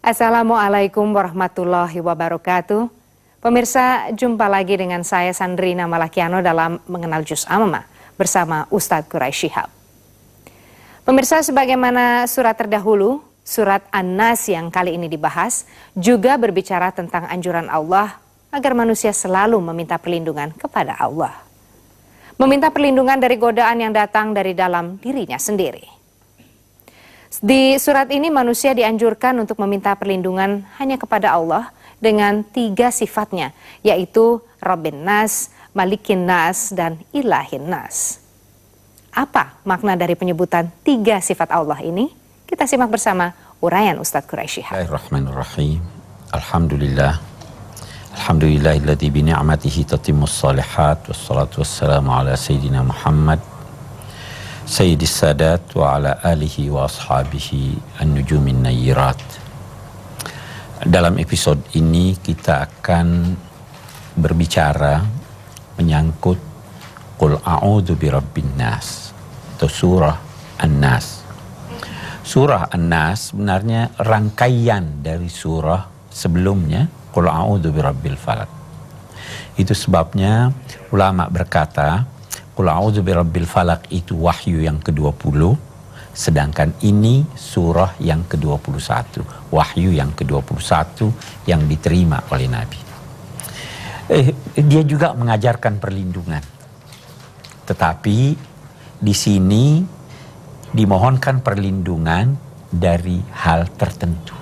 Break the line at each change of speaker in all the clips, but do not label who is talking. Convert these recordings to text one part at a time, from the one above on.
Assalamualaikum warahmatullahi wabarakatuh. Pemirsa, jumpa lagi dengan saya Sandrina Malakiano dalam Mengenal Juz Amma bersama Ustadz Quraisy Shihab. Pemirsa, sebagaimana surat terdahulu, surat An-Nas yang kali ini dibahas juga berbicara tentang anjuran Allah agar manusia selalu meminta perlindungan kepada Allah. Meminta perlindungan dari godaan yang datang dari dalam dirinya sendiri. Di surat ini manusia dianjurkan untuk meminta perlindungan hanya kepada Allah dengan 3 sifatnya, yaitu Rabbin Nas, Malikin Nas, dan Ilahin Nas. Apa makna dari penyebutan 3 sifat Allah ini? Kita simak bersama uraian Ustadz Quraisy Shihab.
Bismillahirrahmanirrahim. Alhamdulillah. Alhamdulillahilladzi bi ni'matihi tatimmus shalihat wassalatu wassalamu ala sayyidina Muhammad Sayyidis Sadat wa ala alihi wa ashabihi an-nujumin nayyirat. Dalam episode ini kita akan berbicara menyangkut Qul a'udzu birabbin nas atau surah An-Nas. Surah An-Nas sebenarnya rangkaian dari surah sebelumnya Qul a'udzu birabbil falaq. Itu sebabnya ulama berkata Qul a'udzu birabbil falaq itu wahyu yang ke-20, sedangkan ini surah yang ke-21, wahyu yang ke-21 yang diterima oleh Nabi. Dia juga mengajarkan perlindungan. Tetapi di sini dimohonkan perlindungan dari hal tertentu.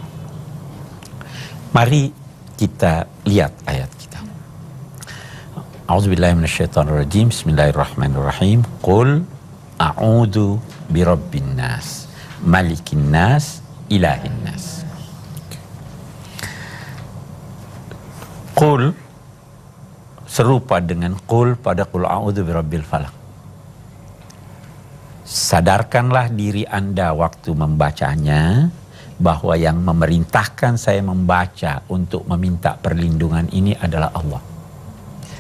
Mari kita lihat ayat kita. A'udzubillahi minasyaitonirrajim. Bismillahirrahmanirrahim. Qul a'udzu birabbin nas, malikin nas, ilahin nas. Qul serupa dengan qul pada qul a'udzu birabbil falaq. Sadarkanlah diri Anda waktu membacanya bahwa yang memerintahkan saya membaca untuk meminta perlindungan ini adalah Allah.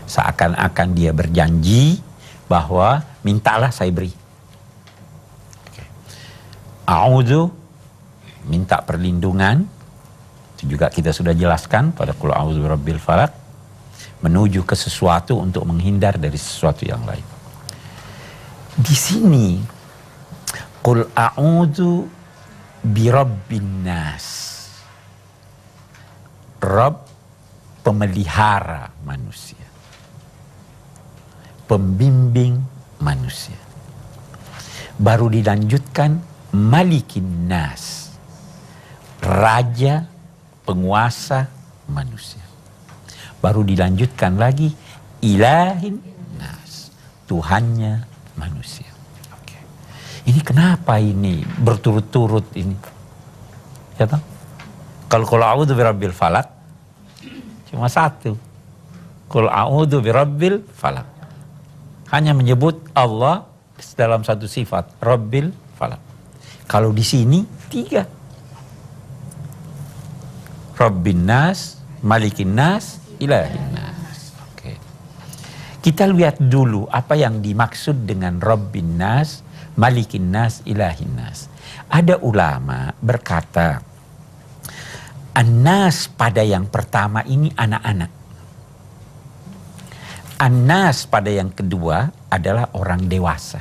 Seakan-akan dia berjanji bahwa mintalah saya beri. A'udzu, minta perlindungan. Itu juga kita sudah jelaskan pada qul a'udzu birabbil falaq, menuju ke sesuatu untuk menghindar dari sesuatu yang lain. Di sini qul a'udzu birabbin nas. Rabb, pemelihara manusia, pembimbing manusia. Baru dilanjutkan malikin nas, raja, penguasa manusia. Baru dilanjutkan lagi ilahin nas, Tuhannya manusia. Oke. Ini kenapa ini berturut-turut ini? Ya toh? Kalau qul a'udzu birabbil falaq cuma satu. Qul a'udzu birabbil falaq. Hanya menyebut Allah dalam satu sifat, Rabbil falaq. Kalau di sini 3. Rabbin nas, malikin nas, ilahin nas. Oke. Kita lihat dulu apa yang dimaksud dengan Rabbin nas, malikin nas, ilahin nas. Ada ulama berkata, An-Nas pada yang pertama ini anak-anak. An-Nas pada yang kedua adalah orang dewasa.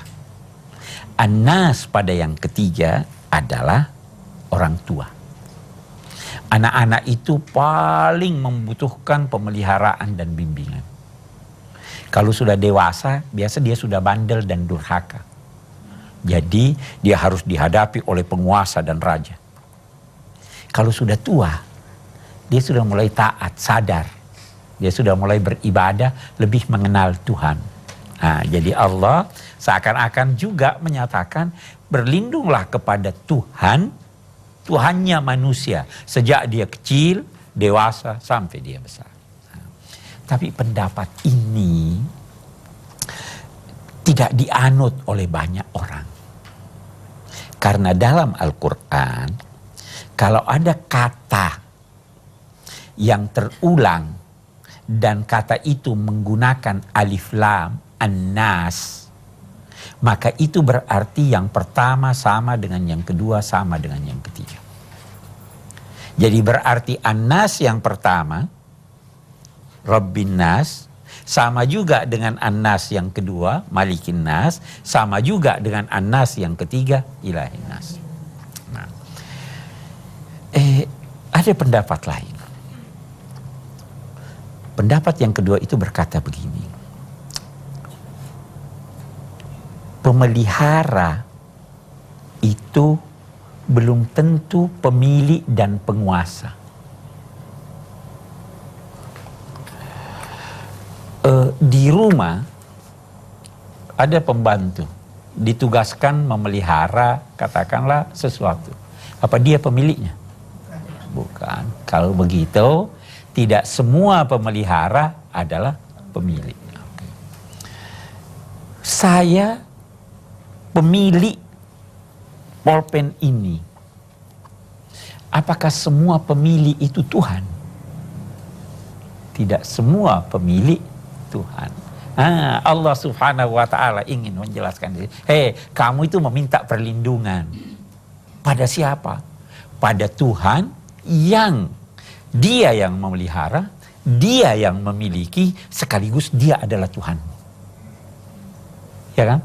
An-Nas pada yang ketiga adalah orang tua. Anak-anak itu paling membutuhkan pemeliharaan dan bimbingan. Kalau sudah dewasa, biasa dia sudah bandel dan durhaka. Jadi dia harus dihadapi oleh penguasa dan raja. Kalau sudah tua, dia sudah mulai taat, sadar. Dia sudah mulai beribadah, lebih mengenal Tuhan. Nah, jadi Allah seakan-akan juga menyatakan berlindunglah kepada Tuhan, Tuhannya manusia. Sejak dia kecil, dewasa, sampai dia besar. Nah, tapi pendapat ini tidak dianut oleh banyak orang. Karena dalam Al-Quran, kalau ada kata yang terulang dan kata itu menggunakan alif lam, An-Nas, maka itu berarti yang pertama sama dengan yang kedua, sama dengan yang ketiga. Jadi berarti An-Nas yang pertama, Rabbin Nas, sama juga dengan An-Nas yang kedua, Malikin Nas, sama juga dengan An-Nas yang ketiga, Ilahin Nas. Nah, ada pendapat lain. Pendapat yang kedua itu berkata begini. Pemelihara itu belum tentu pemilik dan penguasa. Di rumah ada pembantu ditugaskan memelihara katakanlah sesuatu. Apa dia pemiliknya? Bukan. Kalau begitu, tidak semua pemelihara adalah pemilik. Saya pemilik pulpen ini. Apakah semua pemilik itu Tuhan? Tidak semua pemilik Tuhan. Allah Subhanahu wa ta'ala ingin menjelaskan diri. Kamu itu meminta perlindungan. Pada siapa? Pada Tuhan yang Dia yang memelihara, Dia yang memiliki, sekaligus Dia adalah Tuhan. Ya kan?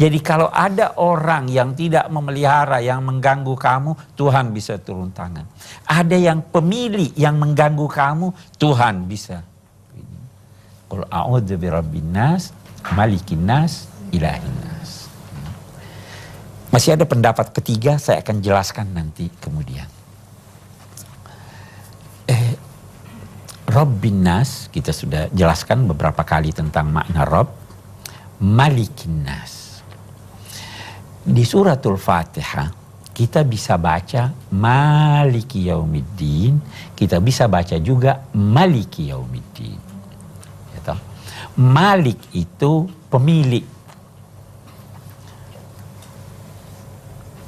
Jadi kalau ada orang yang tidak memelihara, yang mengganggu kamu, Tuhan bisa turun tangan. Ada yang pemilik yang mengganggu kamu, Tuhan bisa. Qul a'udzu birabbin nas, malikin nas, ilahin nas. Masih ada pendapat ketiga, saya akan jelaskan nanti kemudian. Rabbin nas, kita sudah jelaskan beberapa kali tentang makna Rabb. Malikin nas. Di suratul Fatihah kita bisa baca Maliki Yaumiddin, kita bisa baca juga Maliki Yaumiddin. Gitu. Malik itu pemilik.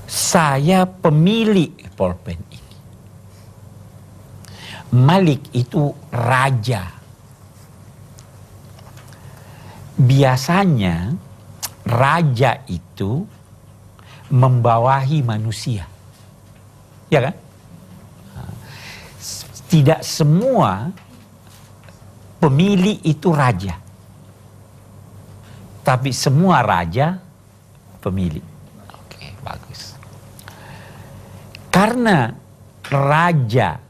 Saya pemilik pulpen ini. Malik itu raja. Biasanya raja itu membawahi manusia. Ya kan? Tidak semua pemilik itu raja. Tapi semua raja pemilik. Oke, bagus. Karena raja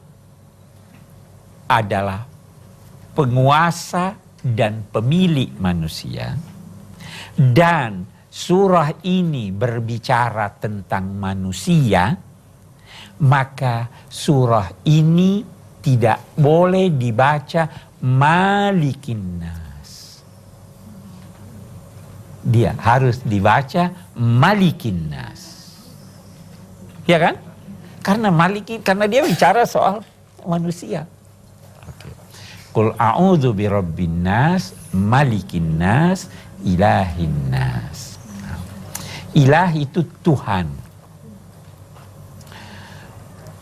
adalah penguasa dan pemilik manusia, dan surah ini berbicara tentang manusia, maka surah ini tidak boleh dibaca Malikin Nas. Dia harus dibaca Malikin Nas. Ya kan? Karena dia bicara soal manusia. Qul a'udzu birabbin nas, malikin nas, ilahin nas. Ilah itu Tuhan.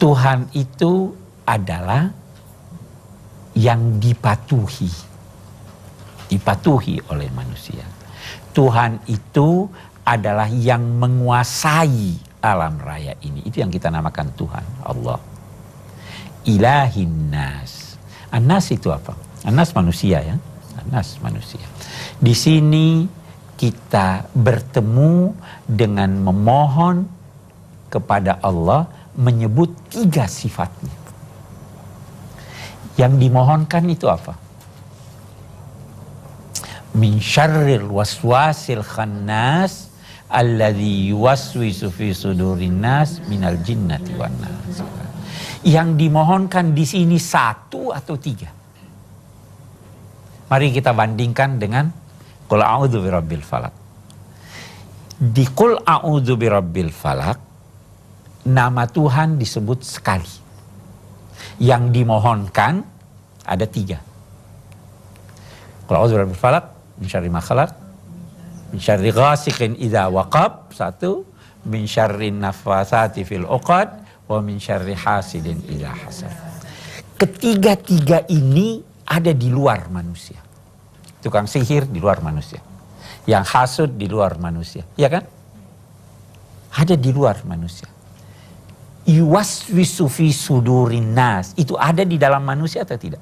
Tuhan itu adalah yang dipatuhi. Dipatuhi oleh manusia. Tuhan itu adalah yang menguasai alam raya ini. Itu yang kita namakan Tuhan, Allah. Ilahin nas. An-nas itu apa? An-nas manusia ya. An-nas manusia. Di sini kita bertemu dengan memohon kepada Allah menyebut 3 sifatnya. Yang dimohonkan itu apa? Min syarril waswasil khannas alladzi yuwaswisu fi sudurin nas minal jinnati wan nas. Yang dimohonkan di sini 1 atau 3? Mari kita bandingkan dengan Qul a'udzu birabbil falaq. Di Qul a'udzu birabbil falaq, nama Tuhan disebut sekali. Yang dimohonkan ada 3. Qul a'udzu birabbil falaq, min syarri ma khalaq, min syarri ghasiqin idza waqab, 1, min syarri nafasati fil 'uqad, wa min syarri hasidin idza hasad. Ketiga-tiga ini ada di luar manusia. Tukang sihir di luar manusia. Yang hasud di luar manusia. Ya kan? Ada di luar manusia. yuwaswisu fi sudurin nas, itu ada di dalam manusia atau tidak?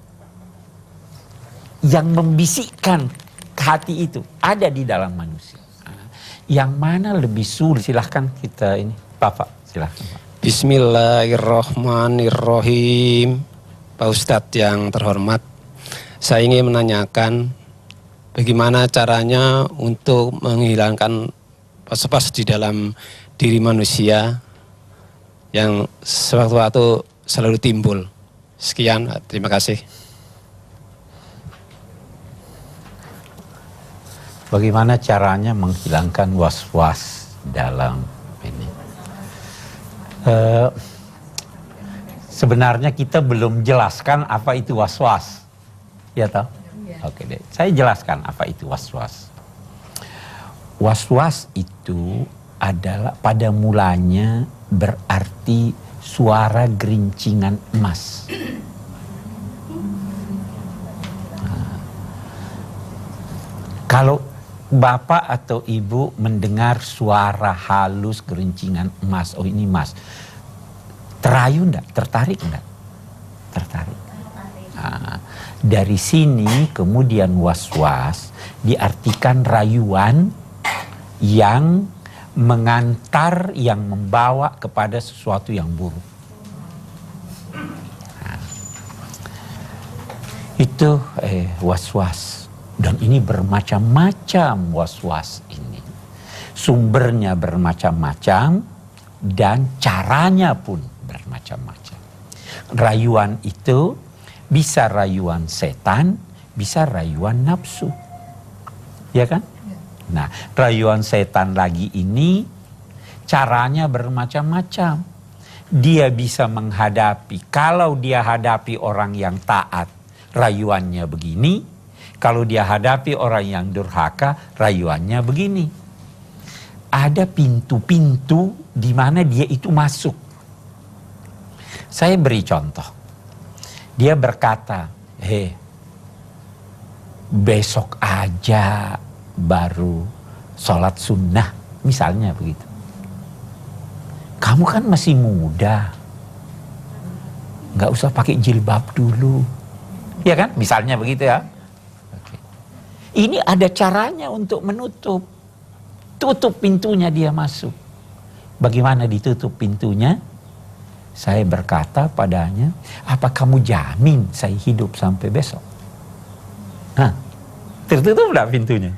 Yang membisikkan hati itu ada di dalam manusia. Yang mana lebih sulit? Silahkan kita ini, Bapak, silahkan Pak.
Bismillahirrahmanirrahim. Pak Ustadz yang terhormat, saya ingin menanyakan bagaimana caranya untuk menghilangkan was-was di dalam diri manusia yang sewaktu-waktu selalu timbul. Sekian, terima kasih.
Bagaimana caranya menghilangkan was-was dalam ini? Sebenarnya kita belum jelaskan apa itu was-was, ya toh? Oke deh, saya jelaskan apa itu was-was. Was-was itu adalah pada mulanya berarti suara gerincingan emas. Kalau Bapak atau Ibu mendengar suara halus gerincingan emas, oh ini emas, terayu enggak? Tertarik enggak? Tertarik. Nah, dari sini kemudian was-was diartikan rayuan yang mengantar, yang membawa kepada sesuatu yang buruk. Nah, itu was-was. Dan ini bermacam-macam was-was ini. Sumbernya bermacam-macam dan caranya pun bermacam-macam. Rayuan itu bisa rayuan setan, bisa rayuan nafsu. Ya kan? Nah, rayuan setan lagi ini caranya bermacam-macam. Dia bisa menghadapi, kalau dia hadapi orang yang taat, rayuannya begini. Kalau dia hadapi orang yang durhaka, rayuannya begini. Ada pintu-pintu di mana dia itu masuk. Saya beri contoh. Dia berkata, besok aja baru sholat sunnah. Misalnya begitu. Kamu kan masih muda. Nggak usah pakai jilbab dulu. Ya kan? Misalnya begitu ya. Ini ada caranya untuk menutup. Tutup pintunya dia masuk. Bagaimana ditutup pintunya? Saya berkata padanya, apa kamu jamin saya hidup sampai besok? Nah, tertutup enggak pintunya?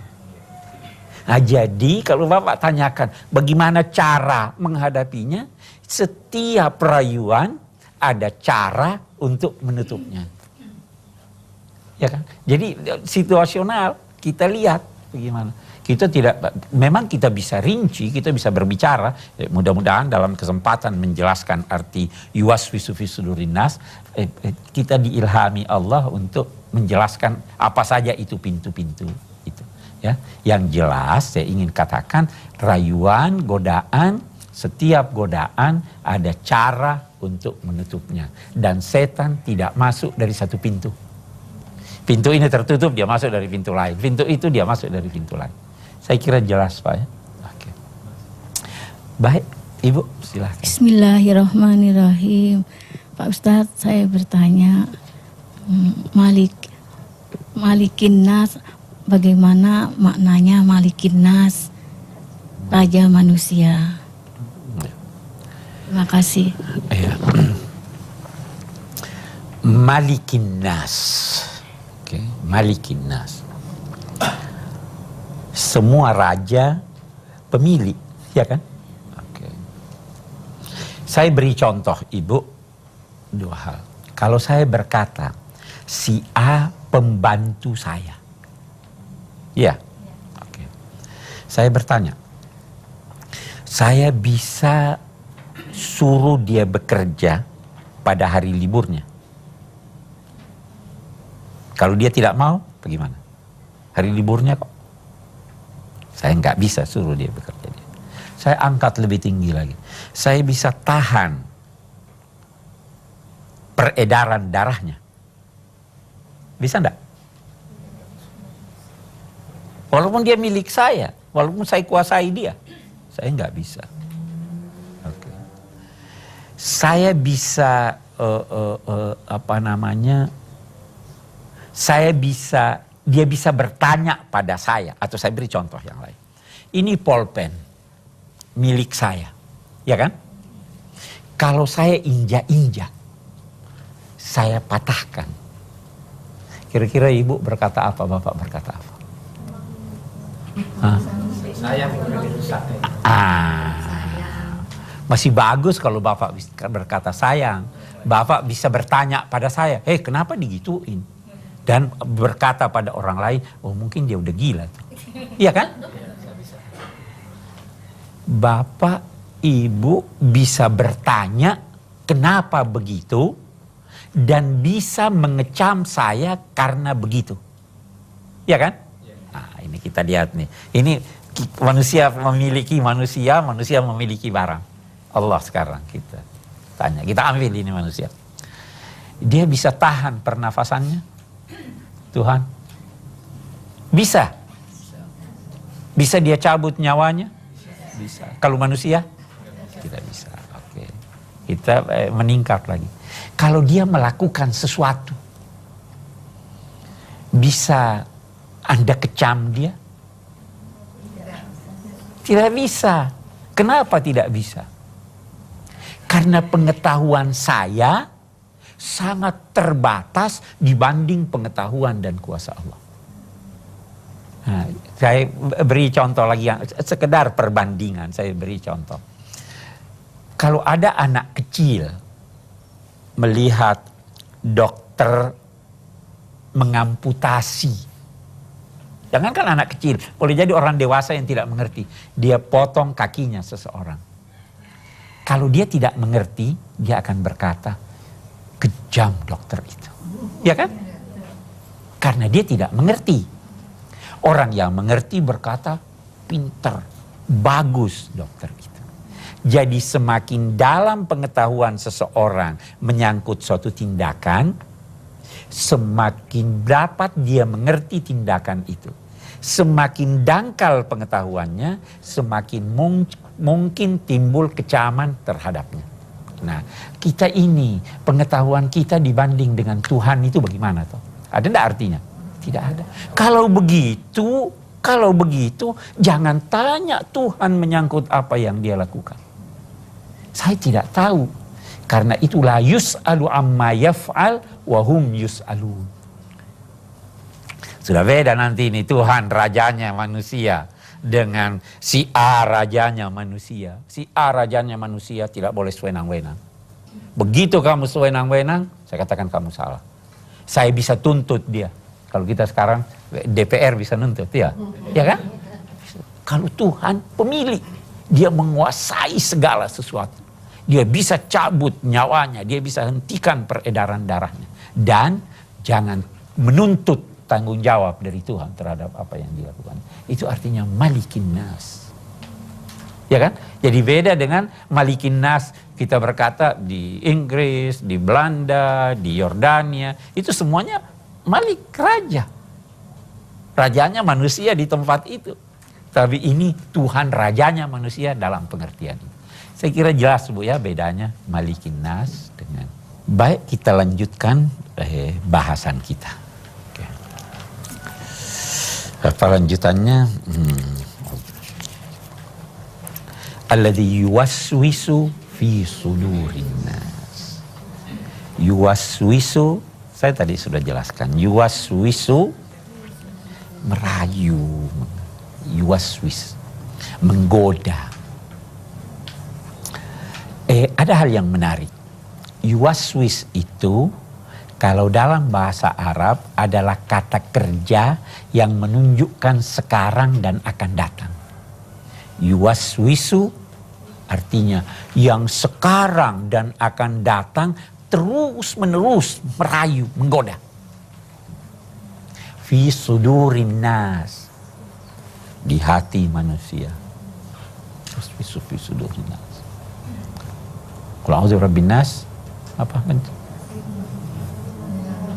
Nah, jadi kalau Bapak tanyakan bagaimana cara menghadapinya, setiap rayuan ada cara untuk menutupnya. Ya kan? Jadi situasional kita lihat bagaimana. Kita tidak, memang kita bisa rinci, kita bisa berbicara. Mudah-mudahan dalam kesempatan menjelaskan arti yuwaswisu fi sudurin nas, kita diilhami Allah untuk menjelaskan apa saja itu pintu-pintu itu. Ya, yang jelas saya ingin katakan rayuan, godaan, setiap godaan ada cara untuk menutupnya. Dan setan tidak masuk dari satu pintu. Pintu ini tertutup, dia masuk dari pintu lain. Pintu itu dia masuk dari pintu lain. Saya kira jelas Pak ya. Oke. Baik, Ibu silahkan.
Bismillahirrahmanirrahim. Pak Ustadz, saya bertanya, Malikin Nas, bagaimana maknanya Malikin Nas, Raja Manusia? Terima kasih.
Ya. Malikin Nas. Malikin Nas. Semua raja pemilik, ya kan? Oke. Saya beri contoh Ibu dua hal. Kalau saya berkata si A pembantu saya, ya, oke. Saya bertanya, saya bisa suruh dia bekerja pada hari liburnya. Kalau dia tidak mau, bagaimana? Hari liburnya kok. Saya nggak bisa suruh dia bekerja. Saya angkat lebih tinggi lagi. Saya bisa tahan peredaran darahnya. Bisa enggak? Walaupun dia milik saya, walaupun saya kuasai dia, saya nggak bisa. Oke. saya bisa dia bisa bertanya pada saya, atau saya beri contoh yang lain. Ini pulpen milik saya, ya kan? Kalau saya injak-injak, saya patahkan. Kira-kira ibu berkata apa, bapak berkata apa?
Saya rusak.
Masih bagus kalau bapak berkata sayang. Bapak bisa bertanya pada saya, kenapa digituin? Dan berkata pada orang lain, oh mungkin dia udah gila tuh. Iya kan? Bapak, ibu bisa bertanya kenapa begitu dan bisa mengecam saya karena begitu. Iya kan? Nah, ini kita lihat nih. Ini manusia memiliki manusia memiliki barang. Allah sekarang kita tanya, kita ambil ini manusia. Dia bisa tahan pernafasannya? Tuhan? Bisa? Bisa dia cabut nyawanya? Bisa. Kalau manusia? Tidak bisa. Oke. Kita meningkat lagi. Kalau dia melakukan sesuatu, bisa Anda kecam dia? Tidak bisa. Kenapa tidak bisa? Karena pengetahuan saya sangat terbatas dibanding pengetahuan dan kuasa Allah. Nah, saya beri contoh lagi yang sekedar perbandingan, saya beri contoh. Kalau ada anak kecil melihat dokter mengamputasi, jangankan anak kecil, boleh jadi orang dewasa yang tidak mengerti, dia potong kakinya seseorang. Kalau dia tidak mengerti, dia akan berkata, kejam dokter itu. Ya kan? Karena dia tidak mengerti. Orang yang mengerti berkata, pinter, bagus dokter itu. Jadi semakin dalam pengetahuan seseorang menyangkut suatu tindakan, semakin dapat dia mengerti tindakan itu. Semakin dangkal pengetahuannya, semakin mungkin timbul kecaman terhadapnya. Nah, kita ini, pengetahuan kita dibanding dengan Tuhan itu bagaimana toh? Ada enggak artinya? Tidak ada. Kalau begitu, jangan tanya Tuhan menyangkut apa yang dia lakukan. Saya tidak tahu. Karena itulah yus'alu amma yaf'al wa hum yus'alun. Sudah beda nanti ini Tuhan rajanya manusia dengan si A rajanya manusia. Si A rajanya manusia tidak boleh sewenang-wenang. Begitu kamu sewenang-wenang, saya katakan kamu salah. Saya bisa tuntut dia. Kalau kita sekarang DPR bisa nuntut, ya kan? Kalau Tuhan pemilik, dia menguasai segala sesuatu. Dia bisa cabut nyawanya, dia bisa hentikan peredaran darahnya. Dan jangan menuntut tanggung jawab dari Tuhan terhadap apa yang dilakukan. Itu artinya malikin nas. Ya kan? Jadi beda dengan malikin nas. Kita berkata di Inggris, di Belanda, di Yordania. Itu semuanya malik raja. Rajanya manusia di tempat itu. Tapi ini Tuhan rajanya manusia dalam pengertian ini. Saya kira jelas Bu ya bedanya malikin nas dengan. Baik, kita lanjutkan bahasan kita. Apa lanjutannya? Alladzi yuwaswisu fi sudurin nas. Yuwaswisu, saya tadi sudah jelaskan. Yuwaswisu merayu, yuwaswis menggoda. Ada hal yang menarik. Yuwaswis itu kalau dalam bahasa Arab adalah kata kerja yang menunjukkan sekarang dan akan datang. Yuwaswisu artinya yang sekarang dan akan datang terus menerus merayu, menggoda. Fi sudurin nas, di hati manusia. Yuwaswisu fi sudurin nas. Qul a'udzu birabbin nas, apa?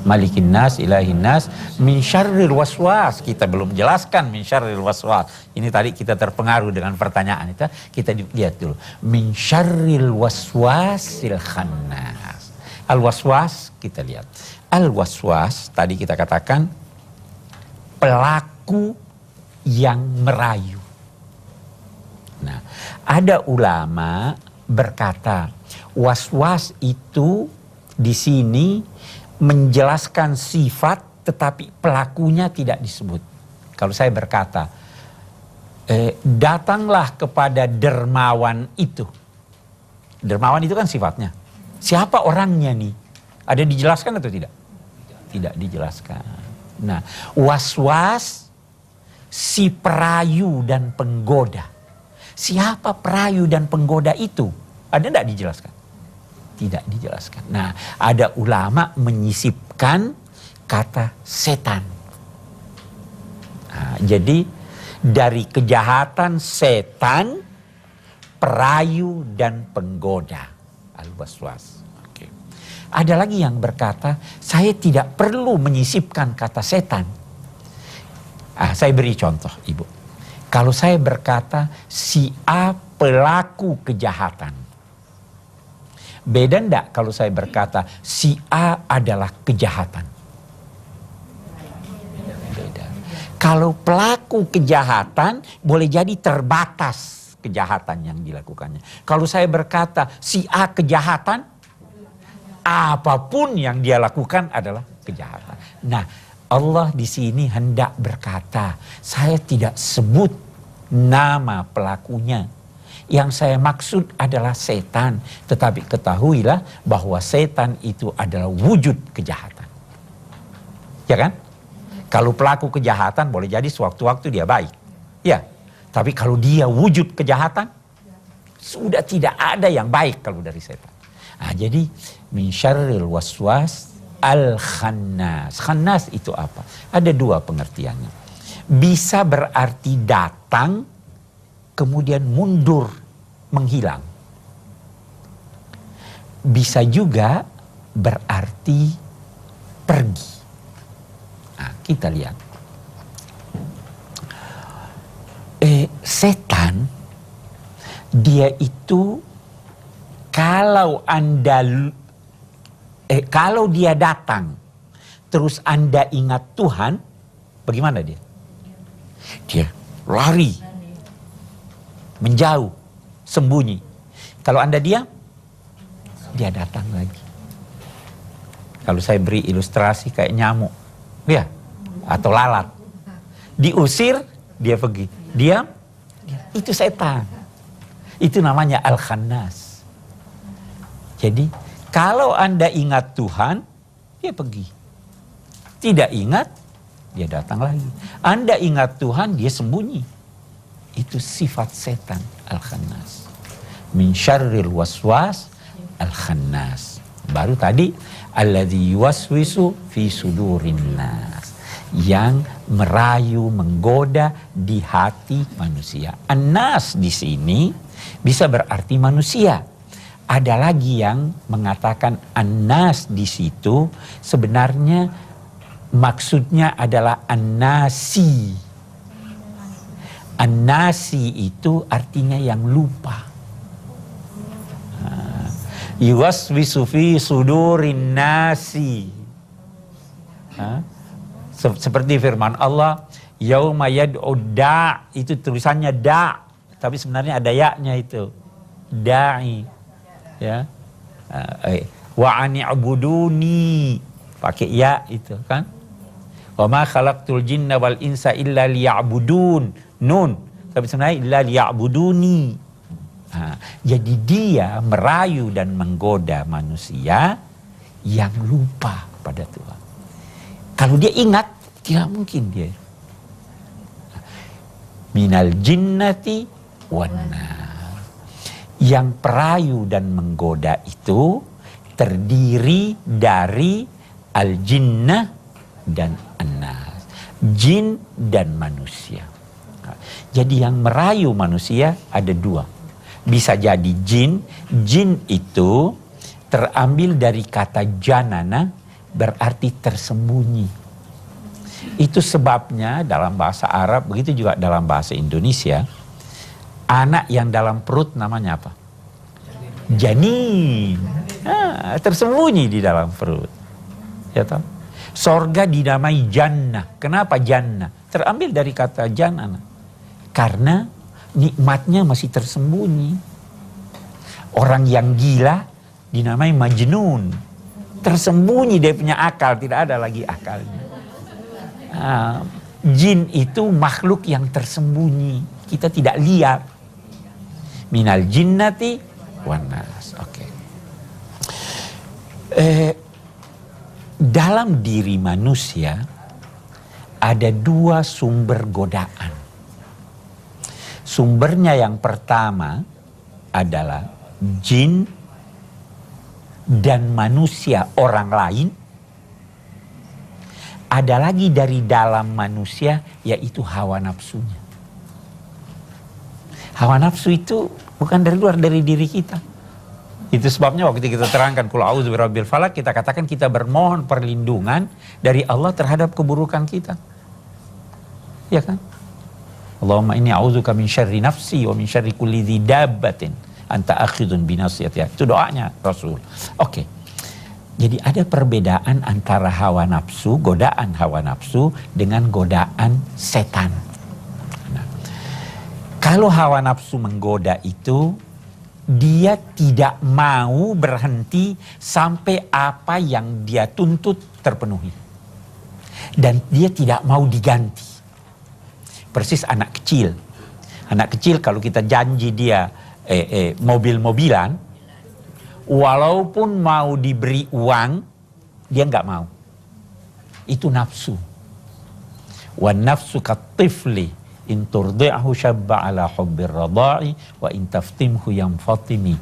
Malikin nas, ilahin nas, min syarril waswas. Kita belum jelaskan min syarril waswas. Ini tadi kita terpengaruh dengan pertanyaan itu. Kita lihat dulu. Min syarril waswasil khannas. Al-waswas kita lihat. Al-waswas tadi kita katakan pelaku yang merayu. Nah, ada ulama berkata waswas itu di sini menjelaskan sifat tetapi pelakunya tidak disebut. Kalau saya berkata, datanglah kepada dermawan itu. Dermawan itu kan sifatnya. Siapa orangnya nih? Ada dijelaskan atau tidak? Tidak dijelaskan. Nah, waswas si perayu dan penggoda. Siapa perayu dan penggoda itu? Ada tidak dijelaskan? Tidak dijelaskan. Nah, ada ulama menyisipkan kata setan. Nah, jadi dari kejahatan setan, perayu dan penggoda. Al-waswas. Oke. Ada lagi yang berkata, saya tidak perlu menyisipkan kata setan. Saya beri contoh, Ibu. Kalau saya berkata, si A pelaku kejahatan. Beda enggak kalau saya berkata si A adalah kejahatan? Beda. Kalau pelaku kejahatan boleh jadi terbatas kejahatan yang dilakukannya. Kalau saya berkata si A kejahatan, apapun yang dia lakukan adalah kejahatan. Nah, Allah di sini hendak berkata, saya tidak sebut nama pelakunya. Yang saya maksud adalah setan. Tetapi ketahuilah bahwa setan itu adalah wujud kejahatan. Ya kan? Kalau pelaku kejahatan boleh jadi sewaktu-waktu dia baik. Ya. Tapi kalau dia wujud kejahatan, sudah tidak ada yang baik kalau dari setan. Nah, jadi min syarril waswas al-khannas. Khannas itu apa? Ada dua pengertiannya. Bisa berarti datang, kemudian mundur, menghilang. Bisa juga berarti pergi. Nah, kita lihat. Setan, dia itu kalau kalau dia datang, terus Anda ingat Tuhan, bagaimana dia? Dia lari, menjauh, sembunyi. Kalau Anda diam, dia datang lagi. Kalau saya beri ilustrasi kayak nyamuk, ya, atau lalat, diusir, dia pergi. Diam, itu setan. Itu namanya al-khannas. Jadi, kalau Anda ingat Tuhan, dia pergi. Tidak ingat, dia datang lagi. Anda ingat Tuhan, dia sembunyi. Itu sifat setan, al-khannas. Min syarril waswas al-khannas. Baru tadi, alladzi yuwaswisu fi sudurin nas. Yang merayu, menggoda di hati manusia. An-nas di sini bisa berarti manusia. Ada lagi yang mengatakan an-nas di situ sebenarnya maksudnya adalah an-nasi. An-nasi itu artinya yang lupa. Yuwaswisu fi sudurin nasi. Seperti firman Allah, yauma yad'u da', itu tulisannya da', tapi sebenarnya ada ya-nya itu. Da'i. Ya. Wa ani'buduni, pakai ya itu kan. Wa ma khalaqtul jinna wal insa illa liya'budun. Nun, tapi sebenarnya illa liya'buduni. Jadi dia merayu dan menggoda manusia yang lupa pada Tuhan. Kalau dia ingat, tidak mungkin dia. Minal jinnati wan nas. Yang perayu dan menggoda itu terdiri dari al-jinnah dan an-nas. Jin dan manusia. Jadi yang merayu manusia ada dua. Bisa jadi jin. Jin itu terambil dari kata janana. berarti tersembunyi. Itu sebabnya dalam bahasa Arab, begitu juga dalam bahasa Indonesia, anak yang dalam perut namanya apa? Janin. Tersembunyi di dalam perut. Ya tahu? Sorga dinamai jannah. Kenapa jannah? Terambil dari kata jannah. Karena nikmatnya masih tersembunyi. Orang yang gila dinamai majnun. Tersembunyi dia punya akal, tidak ada lagi akalnya. Jin itu makhluk yang tersembunyi, kita tidak lihat. Minal jinnati wan nas. Oke. Dalam diri manusia ada dua sumber godaan. Sumbernya yang pertama adalah jin dan manusia orang lain. Ada lagi dari dalam manusia, yaitu hawa nafsunya. Hawa nafsu itu bukan dari luar, dari diri kita. Itu sebabnya waktu kita terangkan qul a'udzu birabbil falaq, kita katakan kita bermohon perlindungan dari Allah terhadap keburukan kita. Ya kan? Allahumma inni a'udzubika min syarri nafsi wa min syarri kulli dzi dabbatin anta akhidun binasiyatiha. Itu doanya Rasul. Oke. Jadi ada perbedaan antara hawa nafsu, godaan hawa nafsu dengan godaan setan. Nah, kalau hawa nafsu menggoda itu, dia tidak mau berhenti sampai apa yang dia tuntut terpenuhi. Dan dia tidak mau diganti. Persis anak kecil. Anak kecil kalau kita janji dia mobil-mobilan, walaupun mau diberi uang, dia nggak mau. Itu nafsu. Wan nafsu katifli in turdi'ahu syabba ala hubbir radha'i wa in taftimhu yanfatimi.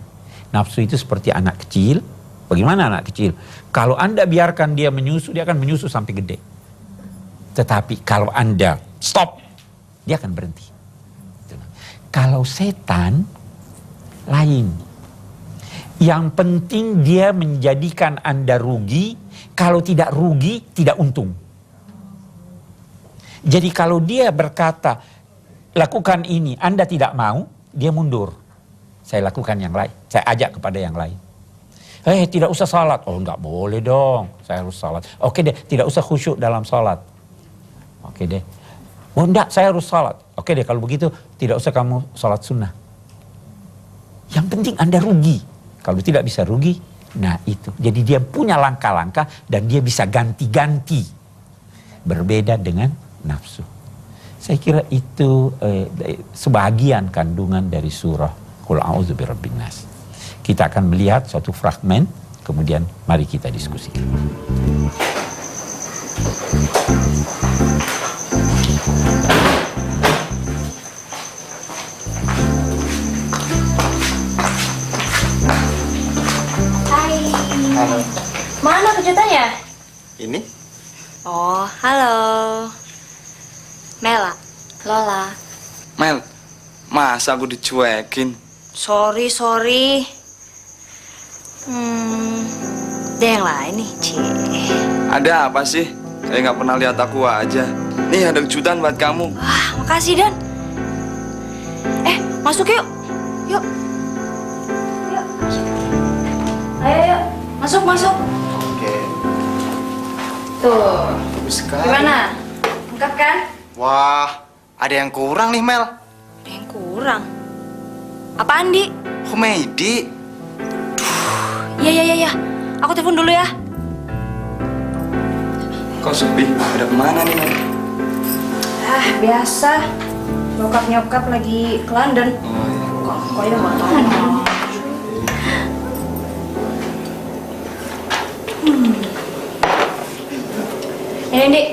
Nafsu itu seperti anak kecil. Bagaimana anak kecil? Kalau Anda biarkan dia menyusu, dia akan menyusu sampai gede. Tetapi kalau Anda stop, dia akan berhenti. Kalau setan lain. Yang penting dia menjadikan Anda rugi. Kalau tidak rugi, tidak untung. Jadi kalau dia berkata, lakukan ini, Anda tidak mau, dia mundur. Saya lakukan yang lain. Saya ajak kepada yang lain. Tidak usah salat. Oh, enggak boleh dong. Saya harus salat. Oke deh, tidak usah khusyuk dalam salat. Oke deh. Oh, enggak, saya harus salat. Oke deh, kalau begitu, tidak usah kamu salat sunnah. Yang penting Anda rugi. Kalau tidak bisa rugi, nah itu. Jadi dia punya langkah-langkah dan dia bisa ganti-ganti. Berbeda dengan nafsu. Saya kira itu sebagian kandungan dari surah Qul a'udzu birabbin nas. Kita akan melihat suatu fragmen, kemudian mari kita diskusikan.
Halo.
Mana kejutannya?
Ini?
Oh, halo. Mela, Lola.
Mel, masa aku dicuekin?
Sorry. Dia yang lain nih, Cie.
Ada apa sih? Saya nggak pernah lihat aku aja. Nih ada kejutan buat kamu.
Wah, makasih Dan. Masuk yuk. Yuk. Ayo. Masuk.
Oke.
Tuh.
Bagus sekali.
Gimana? Lengkap kan?
Wah, ada yang kurang nih Mel.
Ada yang kurang. Apaan, Di?
Komedi.
Iya. Aku telepon dulu ya.
Kok sepi? Ada kemana nih Mel?
Biasa. Nyokap lagi ke London. Kok ya nggak tahu. Ini, Dik.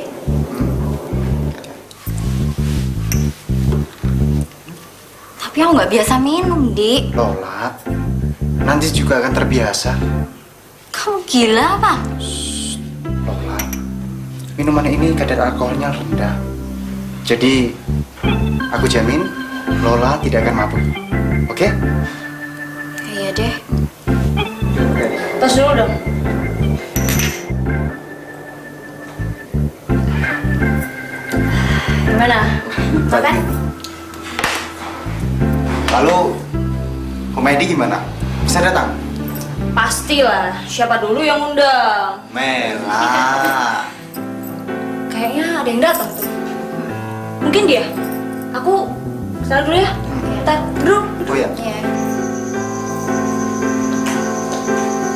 Tapi aku nggak biasa minum, Dik.
Lola, nanti juga akan terbiasa.
Kamu gila apa?
Lola, minuman ini kadar alkoholnya rendah. Jadi, aku jamin Lola tidak akan mabuk. Oke?
Iya deh. Tos dulu dong. Gimana? Makan?
Lalu komedi gimana? Bisa datang?
Pastilah. Siapa dulu yang undang?
Mela.
Kayaknya ada yang datang tuh. Mungkin dia. Aku kesana dulu ya. Ntar duduk.
Oh ya.
Iya.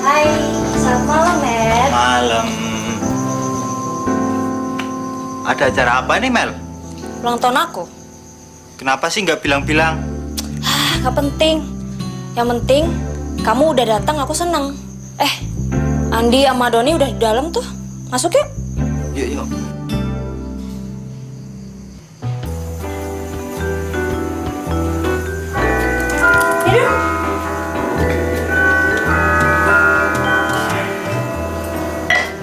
Hai, selamat malam, Matt.
Malam. Ada acara apa nih, Mel?
Ulang tahun aku.
Kenapa sih nggak bilang-bilang?
Gak penting. Yang penting, kamu udah datang, aku seneng. Andi sama Doni udah di dalam tuh. Masuk yuk.
Yuk, yuk.
Yuk.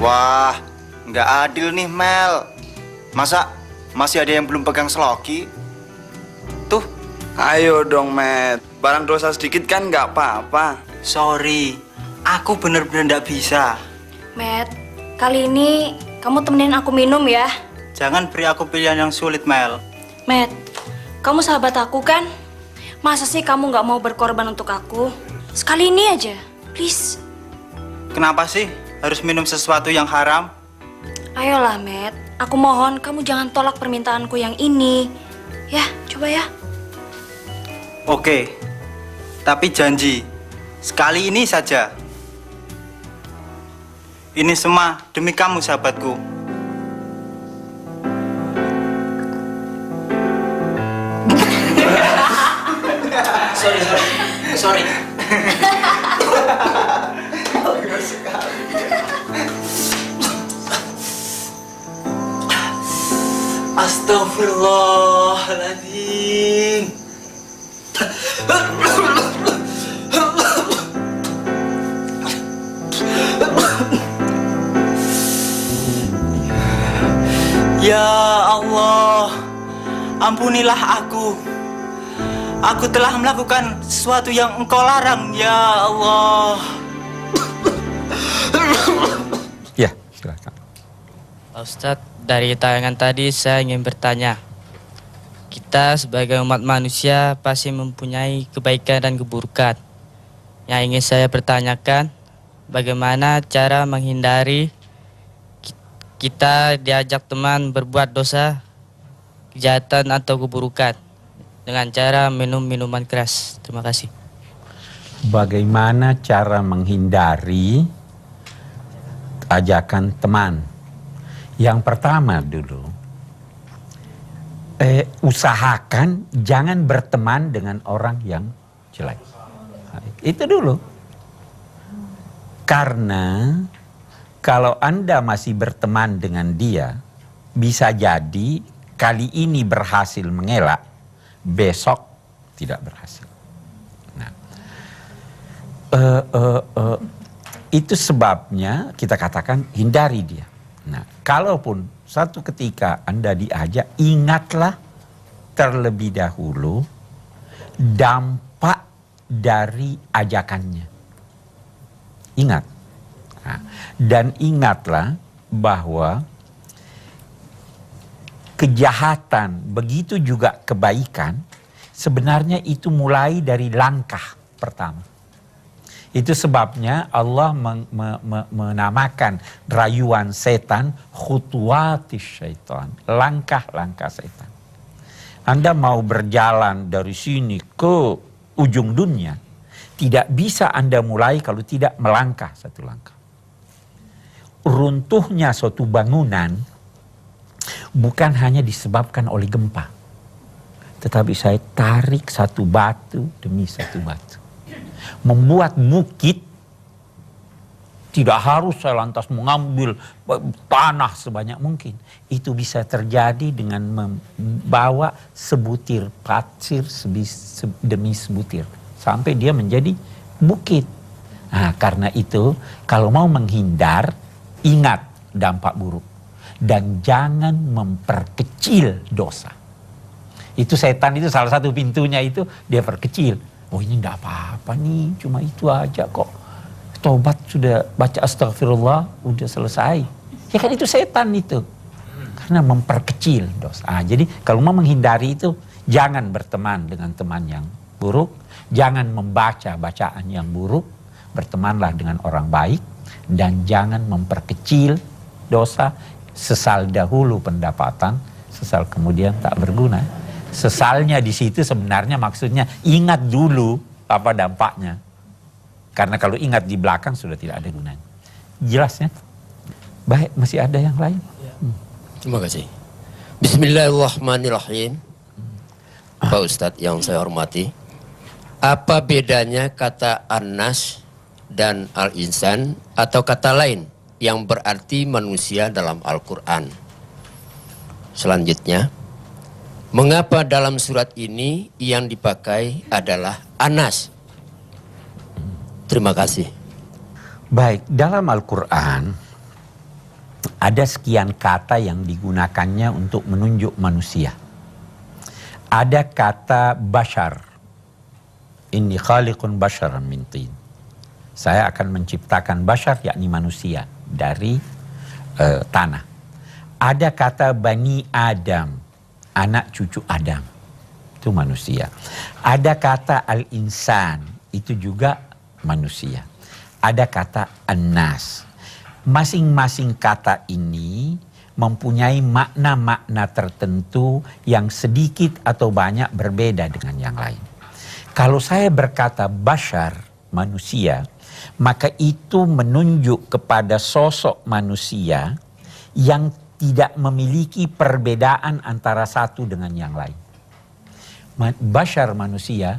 Wah, nggak adil nih, Mel. Masa masih ada yang belum pegang seloki? Tuh,
Ayo dong, Matt. Barang dosa sedikit kan nggak apa-apa.
sorry. Aku bener-bener nggak bisa.
Matt, kali ini kamu temenin aku minum ya.
Jangan beri aku pilihan yang sulit, Mel.
Matt, kamu sahabat aku kan? Masa sih kamu nggak mau berkorban untuk aku? Sekali ini aja, please.
Kenapa sih harus minum sesuatu yang haram?
Ayolah, Matt. Aku mohon kamu jangan tolak permintaanku yang ini. Ya, coba ya.
Oke, tapi janji, sekali ini saja. Ini semua demi kamu, sahabatku. Sorry. Astagfirullahaladzim. Ya Allah, ampunilah aku. Aku telah melakukan sesuatu yang Engkau larang, ya Allah.
Ya, silakan.
Pak Ustadz, dari tayangan tadi saya ingin bertanya. Kita sebagai umat manusia pasti mempunyai kebaikan dan keburukan. Yang ingin saya pertanyakan, bagaimana cara menghindari kita diajak teman berbuat dosa, kejahatan atau keburukan dengan cara minum minuman keras. Terima kasih.
Bagaimana cara menghindari ajakan teman? Yang pertama dulu, usahakan jangan berteman dengan orang yang jelek. Itu dulu. Karena kalau Anda masih berteman dengan dia, bisa jadi kali ini berhasil mengelak, besok tidak berhasil. Nah, itu sebabnya kita katakan hindari dia. Nah, kalaupun satu ketika Anda diajak, ingatlah terlebih dahulu dampak dari ajakannya. Ingat. Nah, dan ingatlah bahwa kejahatan, begitu juga kebaikan, sebenarnya itu mulai dari langkah pertama. Itu sebabnya Allah menamakan rayuan setan khutuwatis syaitan, langkah-langkah setan. Anda mau berjalan dari sini ke ujung dunia, tidak bisa Anda mulai kalau tidak melangkah satu langkah. Runtuhnya suatu bangunan bukan hanya disebabkan oleh gempa, tetapi saya tarik satu batu demi satu batu. Membuat bukit, tidak harus saya lantas mengambil tanah sebanyak mungkin. Itu bisa terjadi dengan membawa sebutir pasir demi sebutir, sampai dia menjadi bukit. Nah, karena itu kalau mau menghindar, ingat dampak buruk. Dan jangan memperkecil dosa. Itu setan itu salah satu pintunya itu, dia perkecil. Oh ini enggak apa-apa nih, cuma itu aja kok. Tobat sudah baca astagfirullah, udah selesai. Ya kan itu setan itu. karena memperkecil dosa. Jadi kalau mau menghindari itu, jangan berteman dengan teman yang buruk, jangan membaca bacaan yang buruk, bertemanlah dengan orang baik, dan jangan memperkecil dosa. Sesal dahulu pendapatan, sesal kemudian tak berguna. Sesalnya di situ sebenarnya maksudnya ingat dulu apa dampaknya. Karena kalau ingat di belakang sudah tidak ada gunanya. Jelas ya? Baik, masih ada yang lain?
Terima kasih. Bismillahirrahmanirrahim. Pak Ustadz yang saya hormati, apa bedanya kata An-Nas dan Al-Insan atau kata lain yang berarti manusia dalam Al-Quran? Selanjutnya, mengapa dalam surat ini yang dipakai adalah An-Nas? Terima kasih.
Baik, dalam Al-Quran ada sekian kata yang digunakannya untuk menunjuk manusia. Ada kata bashar. Inni khaliqun basharan min tin. Saya akan menciptakan bashar, yakni manusia, dari tanah. Ada kata Bani Adam, anak cucu Adam, itu manusia. Ada kata Al-Insan, itu juga manusia. Ada kata An-Nas. Masing-masing kata ini mempunyai makna-makna tertentu yang sedikit atau banyak berbeda dengan yang lain. Kalau saya berkata bashar, manusia, maka itu menunjuk kepada sosok manusia yang tidak memiliki perbedaan antara satu dengan yang lain. Bashar manusia,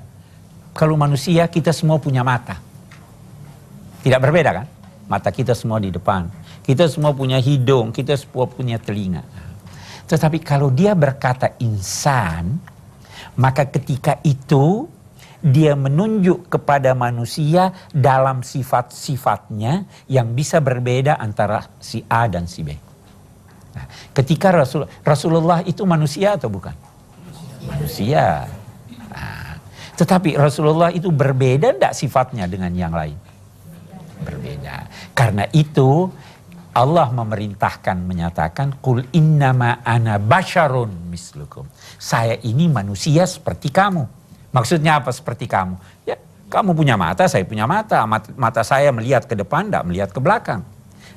kalau manusia kita semua punya mata. Tidak berbeda kan? Mata kita semua di depan. Kita semua punya hidung, kita semua punya telinga. Tetapi kalau dia berkata insan, maka ketika itu dia menunjuk kepada manusia dalam sifat-sifatnya yang bisa berbeda antara si A dan si B. Nah, ketika Rasulullah itu manusia atau bukan? Manusia. Nah, tetapi Rasulullah itu berbeda tidak sifatnya dengan yang lain? Berbeda. Karena itu Allah memerintahkan menyatakan qul innama ana basyarun mislukum. Saya ini manusia seperti kamu. Maksudnya apa seperti kamu? Ya, kamu punya mata, saya punya mata. Mata saya melihat ke depan, tidak melihat ke belakang.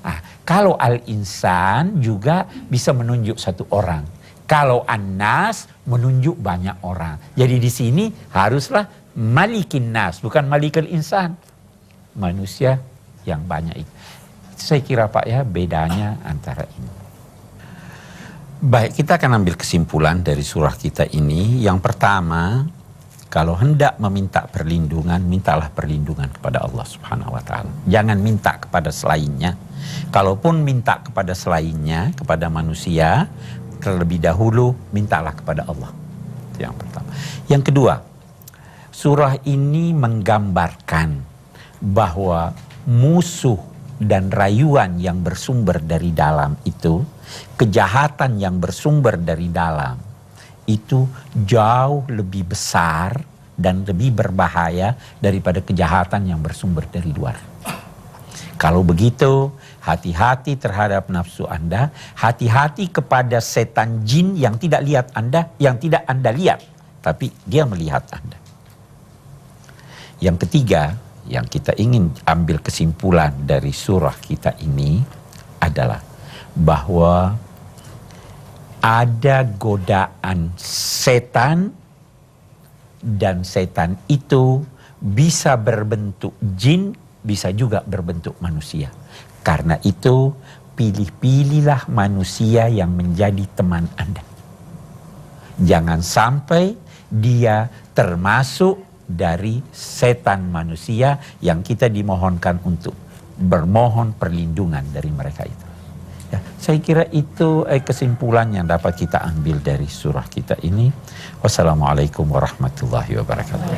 Nah, kalau Al-Insan juga bisa menunjuk satu orang. Kalau An-Nas menunjuk banyak orang. Jadi di sini haruslah Malikin Nas, bukan Malikul Insan. Manusia yang banyak itu. Saya kira Pak ya bedanya antara ini. Baik, kita akan ambil kesimpulan dari surah kita ini. Yang pertama, kalau hendak meminta perlindungan, mintalah perlindungan kepada Allah Subhanahu wa Ta'ala. Jangan minta kepada selainnya. Kalaupun minta kepada selainnya, kepada manusia, terlebih dahulu mintalah kepada Allah. Itu yang pertama. Yang kedua, surah ini menggambarkan bahwa musuh dan rayuan yang bersumber dari dalam itu, kejahatan yang bersumber dari dalam, itu jauh lebih besar dan lebih berbahaya daripada kejahatan yang bersumber dari luar. Kalau begitu, hati-hati terhadap nafsu Anda, hati-hati kepada setan jin yang tidak lihat Anda, yang tidak Anda lihat, tapi dia melihat Anda. Yang ketiga, yang kita ingin ambil kesimpulan dari surah kita ini adalah bahwa ada godaan setan dan setan itu bisa berbentuk jin, bisa juga berbentuk manusia. Karena itu pilih-pilihlah manusia yang menjadi teman Anda. Jangan sampai dia termasuk dari setan manusia yang kita dimohonkan untuk bermohon perlindungan dari mereka itu. Ya, saya kira itu kesimpulan yang dapat kita ambil dari surah kita ini. Wassalamualaikum warahmatullahi wabarakatuh.